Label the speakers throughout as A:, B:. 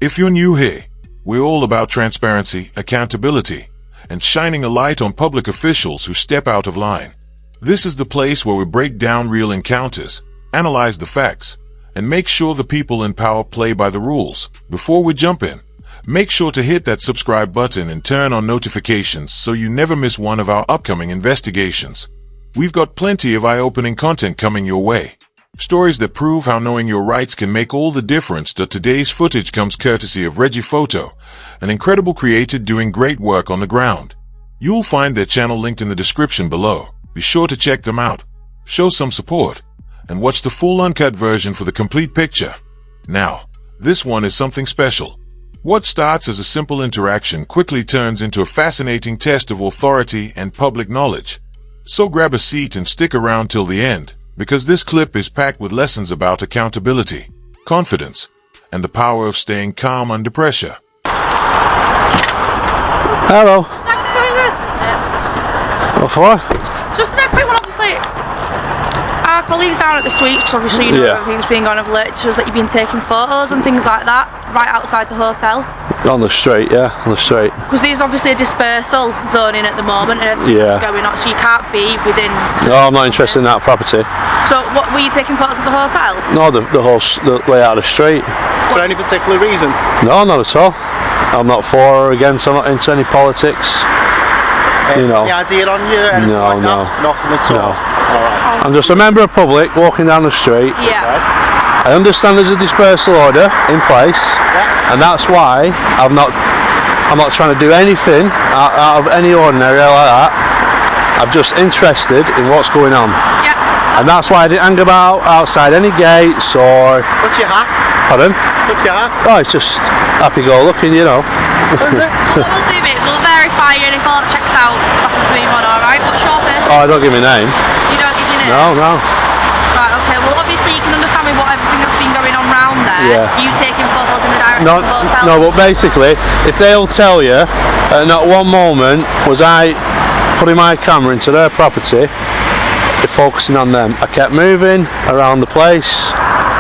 A: If you're new here, we're all about transparency, accountability, and shining a light on public officials who step out of line. This is the place where we break down real encounters, analyze the facts, and make sure the people in power play by the rules. Before we jump in, make sure to hit that subscribe button and turn on notifications so you never miss one of our upcoming investigations. We've got plenty of eye-opening content coming your way. Stories that prove how knowing your rights can make all the difference. Today's footage comes courtesy of Reggie Photo, an incredible creator doing great work on the ground. You'll find their channel linked in the description below. Be sure to check them out, show some support, and watch the full uncut version for the complete picture. Now, this one is something special. What starts as a simple interaction quickly turns into a fascinating test of authority and public knowledge. So grab a seat and stick around till the end, because this clip is packed with lessons about accountability, confidence, and the power of staying calm under pressure.
B: Hello. What for?
C: Just a quick one, obviously. Our colleagues down at the suites, obviously, you know everything's been going over late to us that you've been taking photos and things like that right outside the hotel.
B: On the street, yeah, on the street.
C: Because there's obviously a dispersal zone in at the moment and everything's going on, so you can't be within.
B: No, I'm not interested in that property.
C: So, what were you taking photos of the hotel?
B: No, the layout of the street.
D: For any particular reason?
B: No, not at all. I'm not for or against. I'm not into any politics. You know.
D: Any idea on you? Anything like that? Nothing at all. Alright.
B: I'm just a member of public walking down the street.
C: Yeah.
D: Okay.
B: I understand there's a dispersal order in place, and that's why I'm not trying to do anything out of any ordinary like that. I'm just interested in what's going on.
C: Yeah.
B: And that's why I didn't hang about outside any gates or...
D: What's your hat?
B: Pardon?
D: What's your hat?
B: Oh, it's just happy-go-lucky, you know.
C: What we'll do, mate, is we'll verify you and if all that checks out, back to move on, alright? What's your first?
B: Oh, I don't give my name.
C: You don't give your name?
B: No, no.
C: Right, okay, well obviously you can understand with what everything that's been going on round there, you taking photos in the direction of the hotel.
B: No, but basically, if they'll tell you, at not one moment was I putting my camera into their property, focusing on them. I kept moving around the place.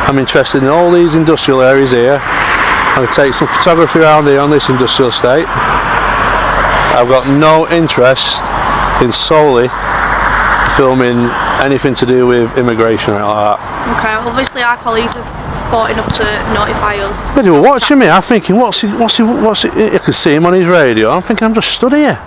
B: I'm interested in all these industrial areas here. I'm going to take some photography around here on this industrial estate. I've got no interest in solely filming anything to do with immigration or like that.
C: Okay, obviously our colleagues have fought enough to notify us.
B: They were watching me. I'm thinking, what's he? I could see him on his radio. I'm thinking, I'm just stood here.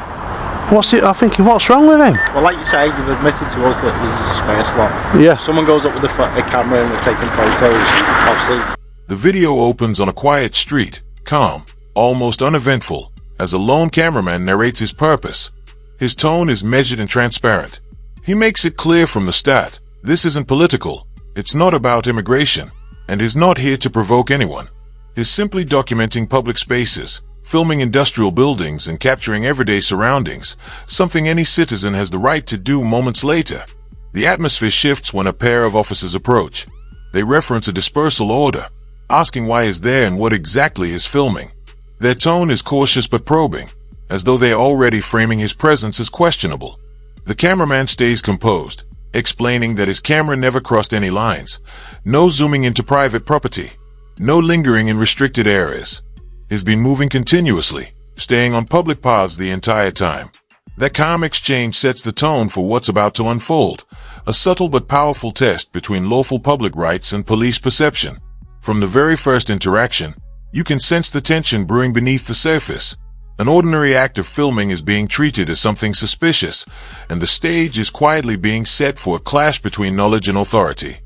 B: I'm thinking, what's wrong with him?
D: Well, like you say, you've admitted to us that there's a dispersal on.
B: Yeah.
D: If someone goes up with a camera and they're taking photos, obviously.
A: The video opens on a quiet street, calm, almost uneventful, as a lone cameraman narrates his purpose. His tone is measured and transparent. He makes it clear from the start, this isn't political, it's not about immigration, and he's not here to provoke anyone. He's simply documenting public spaces, filming industrial buildings and capturing everyday surroundings, something any citizen has the right to do moments later. The atmosphere shifts when a pair of officers approach. They reference a dispersal order, asking why he's there and what exactly he's filming. Their tone is cautious but probing, as though they are already framing his presence as questionable. The cameraman stays composed, explaining that his camera never crossed any lines, no zooming into private property, no lingering in restricted areas. He's been moving continuously, staying on public paths the entire time. That calm exchange sets the tone for what's about to unfold, a subtle but powerful test between lawful public rights and police perception. From the very first interaction, you can sense the tension brewing beneath the surface. An ordinary act of filming is being treated as something suspicious, and the stage is quietly being set for a clash between knowledge and authority.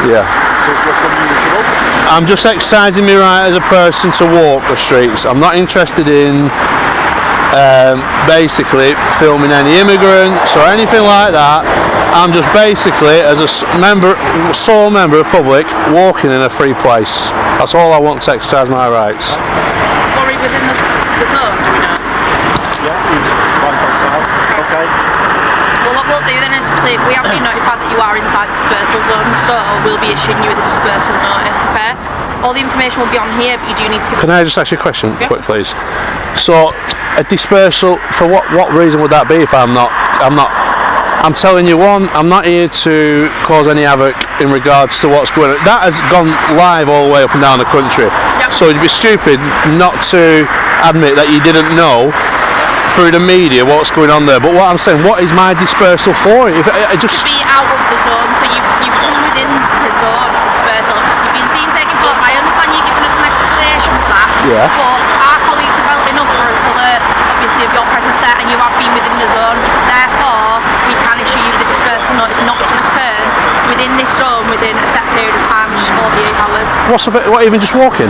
B: Yeah. I'm just exercising my right as a person to walk the streets. I'm not interested in basically filming any immigrants or anything like that. I'm just basically, as a sole member of public, walking in a free place. That's all I want to exercise my rights.
C: Worry within the zone, do we know?
D: Yeah, he's right outside. Okay.
C: Well, what we'll do then is we have been notified that you are inside the dispersal zone, so we'll be issuing you with a dispersal notice, okay? All the information will be on here, but you do need to...
B: Can I just ask you a question, quick, please? So, a dispersal, for what reason would that be if I'm not I'm telling you one, I'm not here to cause any havoc in regards to what's going on. That has gone live all the way up and down the country.
C: Yep.
B: So it'd be stupid not to admit that you didn't know through the media what's going on there. But what I'm saying, what is my dispersal for? If I just
C: To be out of the zone, so you've come within the zone of dispersal. You've been seen taking photos. I understand you giving us an explanation for that.
B: Yeah.
C: But our colleagues have well enough for us to learn, obviously, of your presence there, and you have been within the zone. Therefore, we can issue you the dispersal notice not to return within this zone within a set period of time, which is 48 hours.
B: what, even just walking?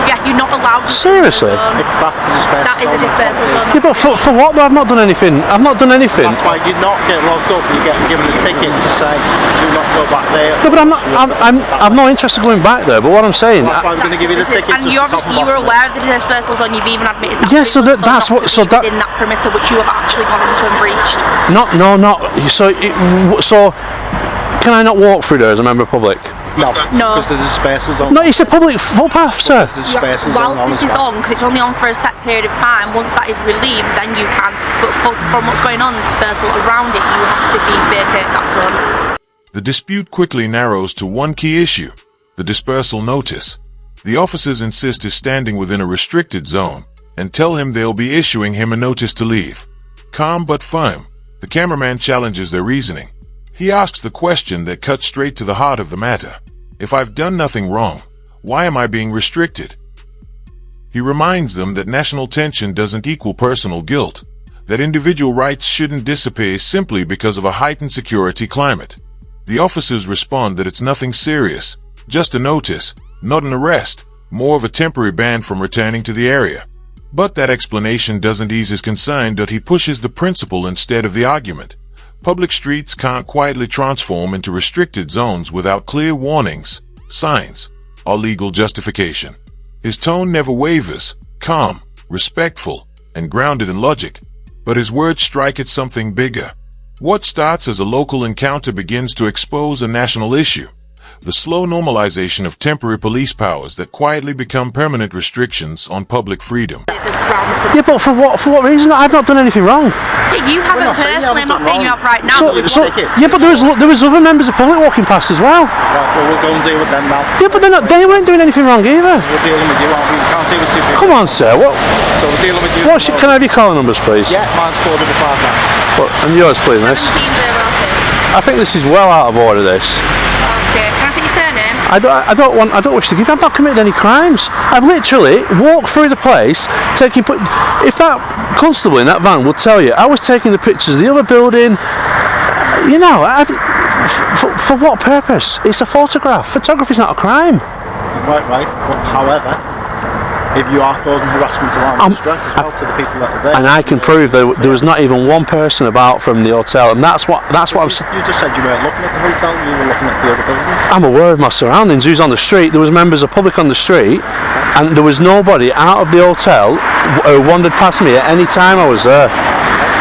C: Yeah, you're not allowed to.
B: Seriously?
D: That's a dispersal.
C: That is a dispersal zone.
B: Yeah, but for what though? I've not done anything. I've not done anything.
D: That's why you not get locked up. You get given a ticket to say, do not go back there.
B: No, but I'm not interested in going back there. But what I'm saying,
D: That's why I'm going to give you the ticket.
C: And you obviously you were aware of the dispersal zone. You've even admitted that.
B: Yeah, so that's what. So that
C: in that perimeter which you have actually gone into and breached.
B: not. So can I not walk through there as a member of public?
D: No.
C: No.
D: Because there's a dispersal zone.
B: No, it's a public footpath, sir.
D: There's a dispersal zone
C: Whilst
D: on
C: this
D: as
C: is
D: well.
C: on, because it's only on for a set period of time, once that is relieved, then you can. But from what's going on, the dispersal around it, you have to be vacate that zone.
A: The dispute quickly narrows to one key issue, the dispersal notice. The officers insist he's standing within a restricted zone and tell him they'll be issuing him a notice to leave. Calm but firm, the cameraman challenges their reasoning. He asks the question that cuts straight to the heart of the matter. If I've done nothing wrong, why am I being restricted? He reminds them that national tension doesn't equal personal guilt, that individual rights shouldn't disappear simply because of a heightened security climate. The officers respond that it's nothing serious, just a notice, not an arrest, more of a temporary ban from returning to the area. But that explanation doesn't ease his concern that he pushes the principle instead of the argument. Public streets can't quietly transform into restricted zones without clear warnings, signs, or legal justification. His tone never wavers, calm, respectful, and grounded in logic, but his words strike at something bigger. What starts as a local encounter begins to expose a national issue. The slow normalization of temporary police powers that quietly become permanent restrictions on public freedom.
B: Yeah, but for what reason? I've not done anything wrong.
C: Yeah, you haven't personally. I'm not saying you have right now.
B: Yeah, but there was other members of public walking past as well.
D: Right, well, we'll go and deal with them now.
B: Yeah, but they weren't doing anything wrong either.
D: We're dealing with you, aren't we? We can't deal with two people.
B: Come on, sir. What?
D: So we're dealing with you.
B: Can I have your car numbers, please?
D: Yeah, mine's 455 now.
B: And yours, please, miss.
C: 1702.
B: I think this is well out of order. This.
C: Okay, can I take your surname?
B: I don't wish to give. I've not committed any crimes. I've literally walked through the place taking. If that constable in that van would tell you, I was taking the pictures of the other building. You know, for what purpose? It's a photograph. Photography's not a crime.
D: Right. But however, if you are causing harassment, alarm, and distress as well to the people that are there.
B: And I can prove there was not even one person about from the hotel, and that's what I'm saying.
D: You just said you weren't looking at the hotel, you were looking at the other buildings.
B: I'm aware of my surroundings. Who's on the street? There was members of public on the street, and there was nobody out of the hotel who wandered past me at any time I was there.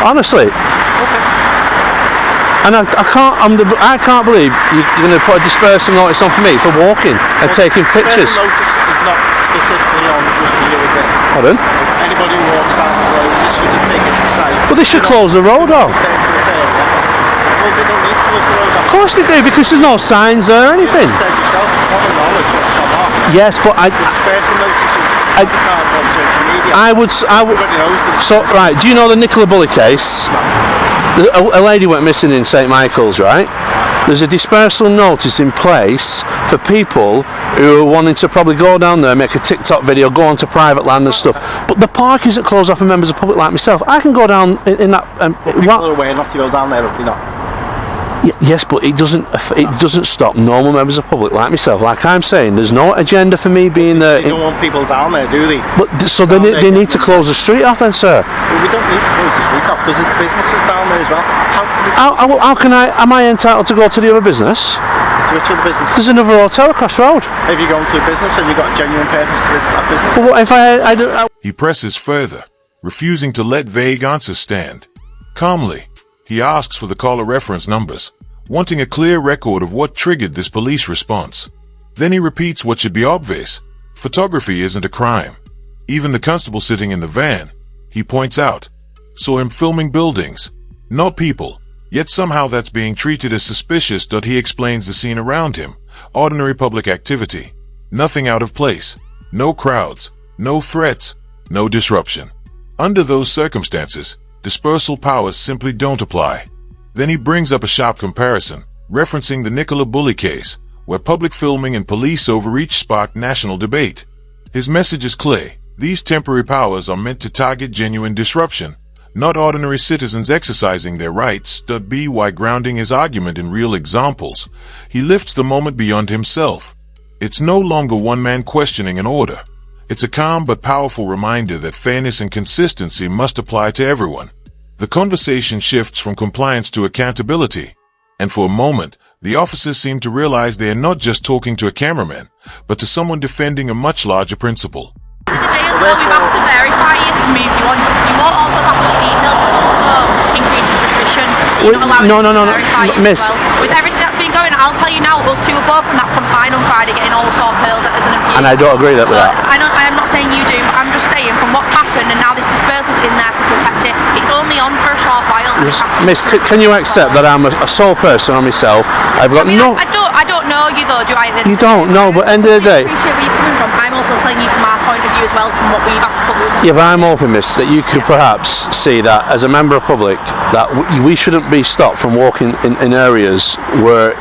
B: Honestly.
D: Okay.
B: And I can't believe you're going to put a dispersal notice on for me for walking and taking pictures.
D: Dispersal notice is not specifically on just for you, is it?
B: Pardon?
D: It's anybody who walks down the road, they should have taken to say.
B: Well, they should close the road off.
D: Return to this area. Well, they don't need to close the road off.
B: Of course they do, because there's no signs there or anything.
D: You said yourself, it's common knowledge what's gone on.
B: Yes, but
D: The dispersal notice is advertised on social media.
B: I would.
D: Everybody knows this.
B: So, right, do you know the Nicola Bully case? A lady went missing in St Michael's, right? There's a dispersal notice in place for people who are wanting to probably go down there, make a TikTok video, go onto private land and stuff. But the park isn't closed off for members of the public like myself. I can go down in that.
D: People are aware not to go down there, if you're not.
B: Yes, but it doesn't stop normal members of the public like myself. Like I'm saying, there's no agenda for me being there.
D: They don't want people down there, do they?
B: But so they need to close the street off then, sir.
D: Well, we don't need to close the street off because there's businesses down there as well.
B: How can I? Am I entitled to go to the other business?
D: To which other business?
B: There's another hotel across the road.
D: If you go into a business and you've got a genuine purpose to visit that business.
B: But what if I do?
A: He presses further, refusing to let vague answers stand. Calmly, he asks for the caller reference numbers, wanting a clear record of what triggered this police response. Then he repeats what should be obvious. Photography isn't a crime. Even the constable sitting in the van, he points out, saw him filming buildings, not people. Yet somehow that's being treated as suspicious. He explains the scene around him. Ordinary public activity. Nothing out of place. No crowds. No threats. No disruption. Under those circumstances, dispersal powers simply don't apply. Then he brings up a sharp comparison, referencing the Nicola Bully case, where public filming and police overreach sparked national debate. His message is clear. These temporary powers are meant to target genuine disruption, not ordinary citizens exercising their rights. By grounding his argument in real examples, he lifts the moment beyond himself. It's no longer one man questioning an order. It's a calm but powerful reminder that fairness and consistency must apply to everyone. The conversation shifts from compliance to accountability, and for a moment, the officers seem to realize they are not just talking to a cameraman, but to someone defending a much larger principle.
C: The day as well, we've asked to verify you to move you on. You won't also pass on the details, but also increases suspicion. You're not allowing to verify you
B: miss.
C: as well. With everything that's been going on, I'll tell you now, us two are both from that front line on Friday getting all sorts hurled at us and abused.
B: And I don't agree with that.
C: I'm not saying you do, but I'm just saying from what's happened and now this dispersal's in there to protect it, it's only on for a short while.
B: Miss, can you accept that I'm a sole person on myself? I've got
C: I don't know you though, do I?
B: You don't know, but end of the day.
C: I appreciate where you're coming from. I'm also telling you from our point of view as well, from what we've had to put with.
B: Yeah, but I'm hoping, Miss, that you could perhaps see that as a member of public, that we shouldn't be stopped from walking in areas where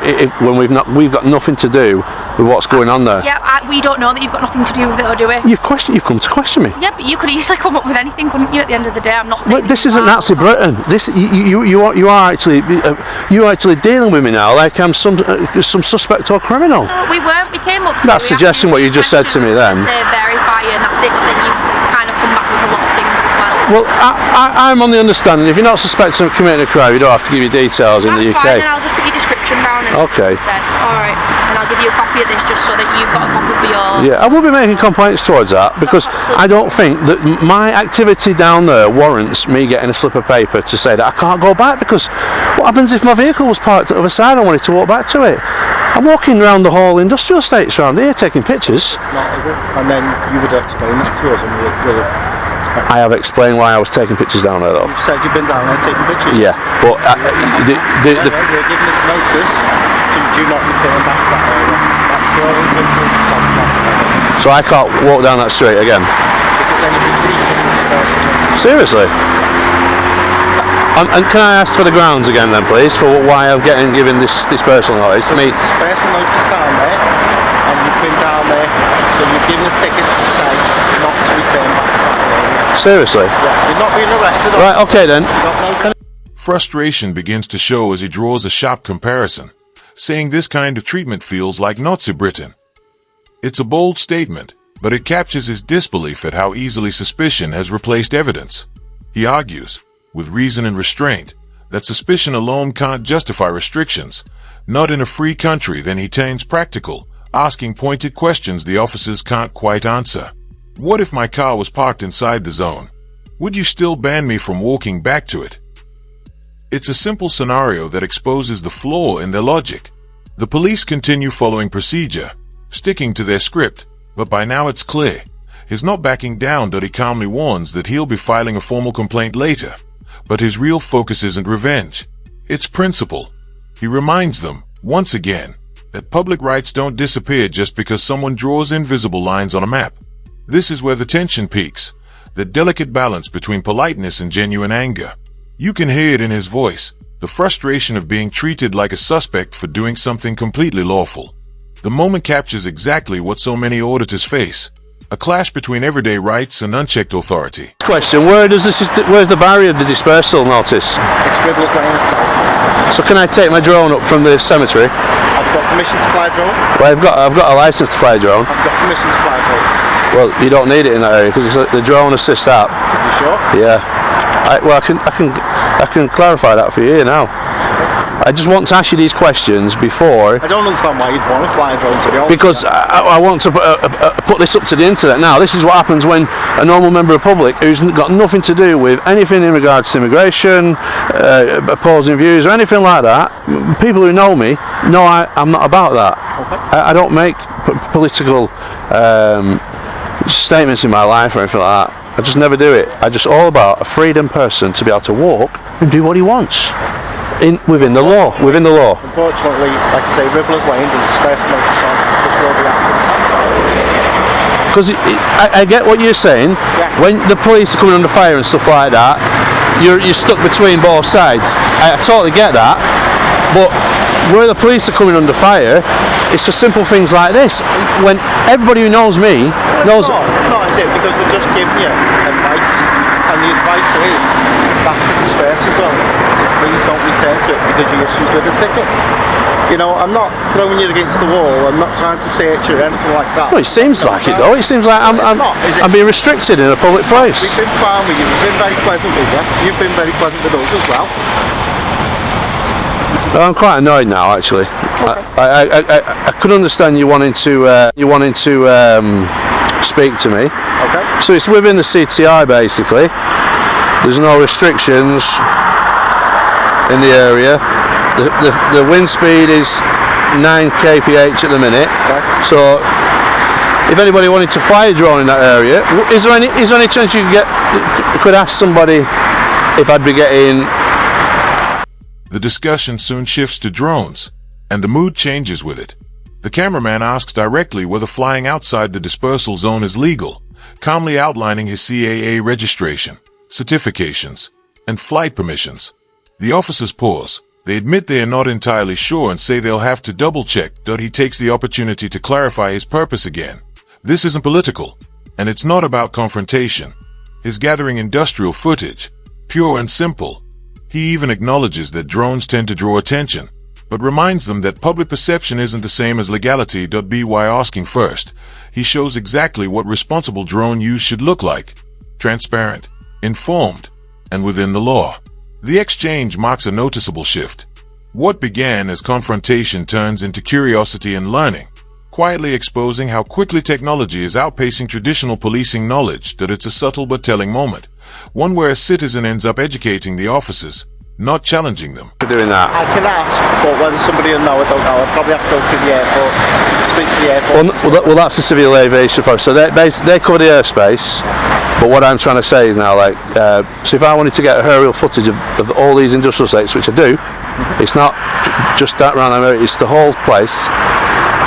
B: when we've got nothing to do with what's going on there.
C: Yeah, we don't know that you've got nothing to do with it, or do we?
B: You've come to question me.
C: Yeah, but you could easily come up with anything, couldn't you? At the end of the day, I'm not saying.
B: But this isn't Nazi Britain. This you are actually dealing with me now like I'm some suspect or criminal.
C: No, we weren't. We came up to.
B: That's suggesting what you just said to me then.
C: Say verify you, and that's it. But then you've kind of come back with a lot of things as well.
B: Well, I'm on the understanding if you're not suspected of committing a crime, you don't have to give your details in the UK.
C: That's fine, and I'll just put your description down.
B: Okay.
C: Instead. All right, and I'll give you a copy of this just so that you've got a copy for your.
B: Yeah, I will be making complaints towards that because I don't think that my activity down there warrants me getting a slip of paper to say that I can't go back, because what happens if my vehicle was parked at the other side and I wanted to walk back to it? I'm walking around the whole industrial estates around here taking pictures.
D: It's not, is it? And then you would explain that to us and we'll
B: I have explained why I was taking pictures down there though.
D: You've said you've been down there taking pictures?
B: Yeah, but
D: you're giving us notice to do not return back to that area. That's pure and simple.
B: So I can't walk down that street again?
D: Because then you'd be leaking this person.
B: Seriously? And can I ask for the grounds again then please, for why I'm given this dispersal notice?
D: Dispersal notice down there, and you've been down there, so you've given a ticket to say not to return back to that area.
B: Seriously?
D: Yeah, you're not being arrested.
B: Right, okay then.
A: Frustration begins to show as he draws a sharp comparison, saying this kind of treatment feels like Nazi Britain. It's a bold statement, but it captures his disbelief at how easily suspicion has replaced evidence. He argues, with reason and restraint, that suspicion alone can't justify restrictions. Not in a free country. Then he turns practical, asking pointed questions the officers can't quite answer. What if my car was parked inside the zone? Would you still ban me from walking back to it? It's a simple scenario that exposes the flaw in their logic. The police continue following procedure, sticking to their script, but by now it's clear. He's not backing down. He calmly warns that he'll be filing a formal complaint later. But his real focus isn't revenge. It's principle. He reminds them, once again, that public rights don't disappear just because someone draws invisible lines on a map. This is where the tension peaks, the delicate balance between politeness and genuine anger. You can hear it in his voice, the frustration of being treated like a suspect for doing something completely lawful. The moment captures exactly what so many auditors face. A clash between everyday rights and unchecked authority.
B: Question, where's the barrier of the dispersal notice?
D: It's Riddler's Lane itself.
B: So can I take my drone up from the cemetery?
D: I've got permission to fly a drone.
B: Well, I've got a license to fly a drone.
D: I've got permission to fly a drone.
B: Well, you don't need it in that area because it's the drone assist app.
D: Are you sure?
B: Yeah. I can clarify that for you now. I just want to ask you these questions before.
D: I don't understand why you'd want to fly a drone, to be honest.
B: Because I want to put this up to the internet now. This is what happens when a normal member of the public who's got nothing to do with anything in regards to immigration, opposing views or anything like that, people who know me know I'm not about that. Okay. I don't make political statements in my life or anything like that. I just never do it. I'm just all about a freedom person to be able to walk and do what he wants. Within the law.
D: Unfortunately, like I say, Ribblers Lane, there's a dispersal notice on, just will be active.
B: Because I get what you're saying.
D: Yeah.
B: When the police are coming under fire and stuff like that, you're stuck between both sides. I totally get that. But where the police are coming under fire, it's for simple things like this. When everybody who knows me knows.
D: It's not, is it? Because we're just giving you advice, and the advice is that's a dispersal zone. Please don't return to it because you issued with a ticket. You know, I'm not throwing you against the wall. I'm not trying to search you or anything like that.
B: Well, it seems like it though. It seems like I'm being restricted in a public place.
D: We've been fine with you. We've been very pleasant with you. You've been very pleasant with us as well.
B: I'm quite annoyed now, actually.
D: Okay.
B: I could understand you wanting to speak to me.
D: Okay.
B: So it's within the CTI basically. There's no restrictions in the area. The wind speed is 9 kph at the minute.
D: Okay.
B: So if anybody wanted to fly a drone in that area, is there any chance you could ask somebody if I'd be getting?
A: The discussion soon shifts to drones, and the mood changes with it. The cameraman asks directly whether flying outside the dispersal zone is legal, calmly outlining his CAA registration, certifications, and flight permissions. The officers pause. They admit they are not entirely sure and say they'll have to double-check. He takes the opportunity to clarify his purpose again. This isn't political, and it's not about confrontation. He's gathering industrial footage, pure and simple. He even acknowledges that drones tend to draw attention, but reminds them that public perception isn't the same as legality. By asking first, he shows exactly what responsible drone use should look like: transparent, informed, and within the law. The exchange marks a noticeable shift. What began as confrontation turns into curiosity and learning, quietly exposing how quickly technology is outpacing traditional policing knowledge. It's a subtle but telling moment, one where a citizen ends up educating the officers, not challenging them.
B: For doing that.
D: I can ask, but whether somebody will know, I don't know. I'll probably have to go through the airport, speak to the airport.
B: Well, that's the civil aviation force. So they cover the airspace. But what I'm trying to say is now, like, so if I wanted to get aerial footage of all these industrial sites, which I do, it's not just that round area, it's the whole place.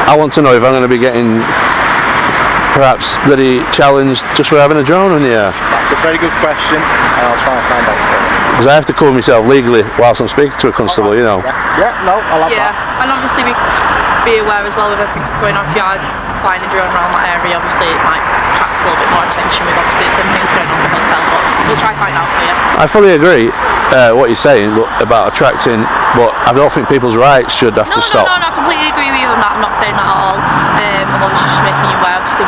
B: I want to know if I'm going to be getting perhaps bloody challenged just for having a drone in the air.
D: That's a very good question, and I'll try and find out for you.
B: Because I have to cover myself legally whilst I'm speaking to a constable, you know.
D: Yeah, no, I'll have that.
C: Yeah, and obviously be aware as well of everything that's going on. If you are flying a drone around that area, obviously it might attract a little bit more attention with obviously some things going on in the hotel, but we'll try and find out for you.
B: I fully agree what you're saying about attracting, but I don't think people's rights should have to stop.
C: No, I completely agree with you on that. I'm not saying that at all. I'm obviously just making you aware, obviously,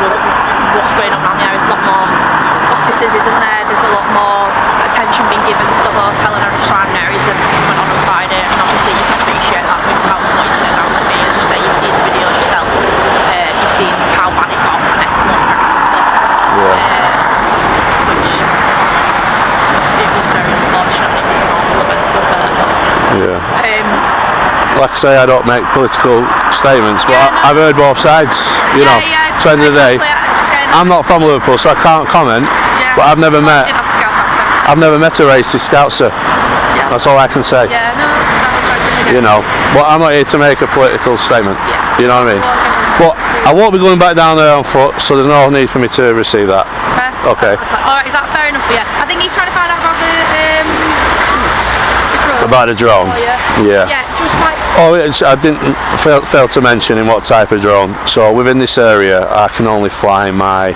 C: what's going on around there. There's a lot more officers, isn't there? There's a lot more attention being given to the hotel and surrounding areas that went on Friday, and obviously you can appreciate that with how what you turned out to be. As you say, you've seen the videos yourself. You've seen how bad it got and escalated very quickly. Which it was very unfortunate. It was an awful event to occur.
B: Yeah. Like I say, I don't make political statements, but I've heard both sides, you know. At the end of the day, I'm not from Liverpool, so I can't comment, but I've never met a racist Scoutser.
C: Yeah.
B: That's all I can say.
C: Yeah, no, that was
B: you know, but I'm not here to make a political statement.
C: Yeah.
B: You know what I mean? But I won't be going back down there on foot, so there's no need for me to receive that. Okay.
C: Alright, is that fair enough for you? I think he's trying to find out about the drone.
B: About the drone?
C: Oh,
B: yeah.
C: Yeah, just like...
B: I didn't fail to mention in what type of drone. So within this area, I can only fly my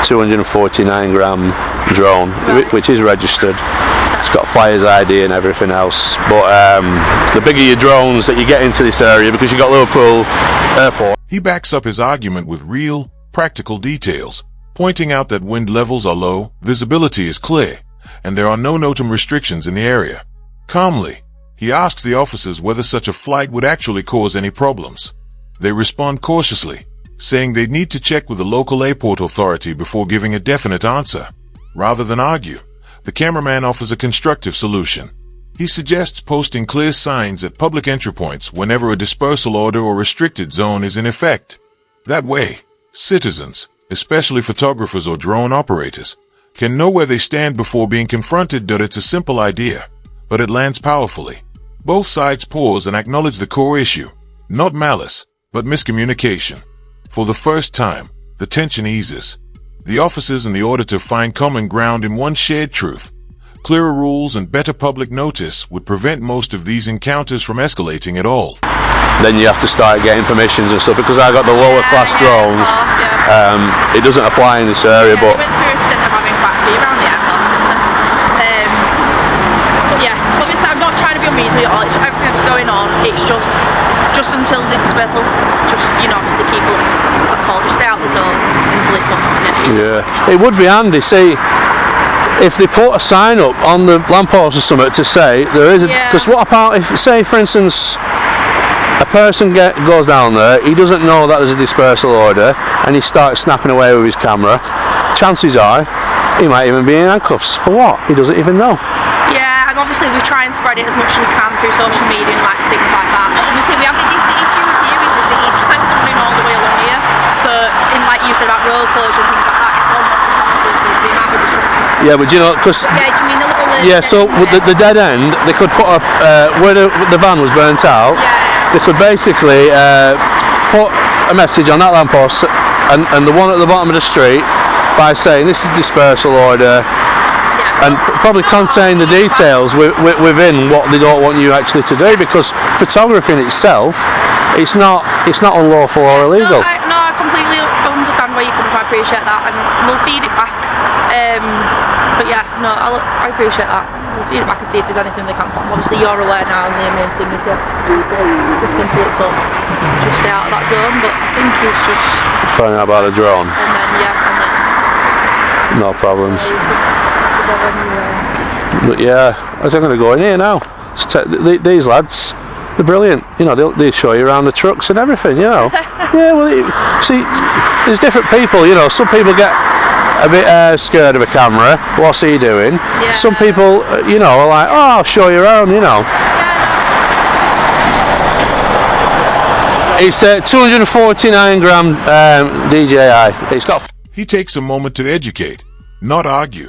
B: 249 gram drone, which is registered. It's got flyer's ID and everything else. But the bigger your drones that you get into this area, because you've got Liverpool Airport.
A: He backs up his argument with real, practical details, pointing out that wind levels are low, visibility is clear, and there are no NOTAM restrictions in the area. Calmly, he asks the officers whether such a flight would actually cause any problems. They respond cautiously, saying they'd need to check with the local airport authority before giving a definite answer. Rather than argue, the cameraman offers a constructive solution. He suggests posting clear signs at public entry points whenever a dispersal order or restricted zone is in effect. That way, citizens, especially photographers or drone operators, can know where they stand before being confronted. It's a simple idea, but it lands powerfully. Both sides pause and acknowledge the core issue. Not malice, but miscommunication. For the first time, the tension eases. The officers and the auditor find common ground in one shared truth. Clearer rules and better public notice would prevent most of these encounters from escalating at all.
B: Then you have to start getting permissions and stuff, because I got the lower class drones.
C: Of course, yeah.
B: It doesn't apply in this area,
C: Yeah,
B: but
C: they went through a stint of having quite a few around the airports, didn't they? But yeah, obviously I'm not trying to be unreasonable at all. It's everything that's going on. It's just until the dispersals, just, you know, obviously keep a little distance. That's all. Just stay out the zone until it's up.
B: yeah, it would be handy. See, if they put a sign up on the lamppost or something to say there is a, because what about if, say for instance, a person goes down there, he doesn't know that there's a dispersal order, and he starts snapping away with his camera, chances are he might even be in handcuffs. For what? He doesn't even know.
C: Yeah, and obviously we try and spread it as much as we can through social media and like things like that. But obviously we have the issue with you is the city's lights running all the way along here. So in like you said about road closure and things like that, it's almost impossible because the amount of disruption.
B: Yeah, but you know, because
C: yeah, do you mean the little
B: yeah, so with the dead end, they could put up where the van was burnt out. They could basically put a message on that lamppost and the one at the bottom of the street by saying this is dispersal order, and probably contain the details within what they don't want you actually to do, because photography in itself, it's not unlawful or illegal.
C: No, I completely understand where you come from. I appreciate that, and we'll feed it back. But yeah, no, I appreciate that. We'll feed it back and see if there's anything they can put. Obviously, you're aware now, and the main thing is that just until it's up, just stay out of that zone. But I think it's just
B: finding out about a drone.
C: And then
B: no problems. But yeah, I'm going to go in here now. These lads, they're brilliant. You know, they'll show you around the trucks and everything. You know. Yeah, well, see, there's different people. You know, some people get a bit scared of a camera. What's he doing?
C: Yeah.
B: Some people, you know, are like, oh, I'll show you around. You know. It's 249 gram DJI. It's got.
A: He takes a moment to educate, not argue,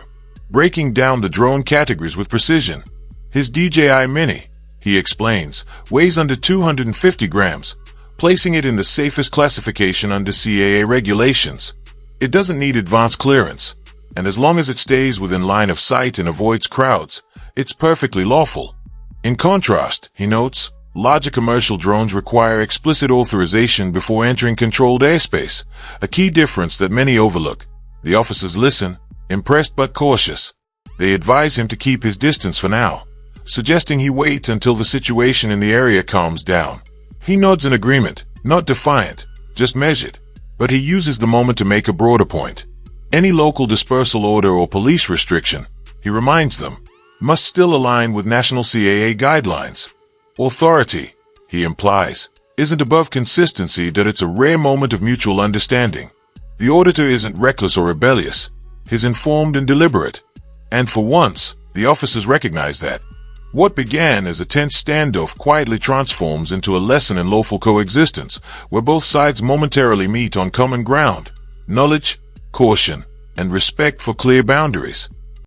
A: breaking down the drone categories with precision. His DJI Mini, he explains, weighs under 250 grams, placing it in the safest classification under CAA regulations. It doesn't need advanced clearance, and as long as it stays within line of sight and avoids crowds, it's perfectly lawful. In contrast, he notes, larger commercial drones require explicit authorization before entering controlled airspace, a key difference that many overlook. The officers listen, impressed but cautious. They advise him to keep his distance for now, suggesting he wait until the situation in the area calms down. He nods in agreement, not defiant, just measured, but he uses the moment to make a broader point. Any local dispersal order or police restriction, he reminds them, must still align with national CAA guidelines. Authority, he implies, isn't above consistency, that it's a rare moment of mutual understanding. The auditor isn't reckless or rebellious. He's informed and deliberate. And for once, the officers recognize that. What began as a tense standoff quietly transforms into a lesson in lawful coexistence, where both sides momentarily meet on common ground, knowledge, caution, and respect for clear boundaries.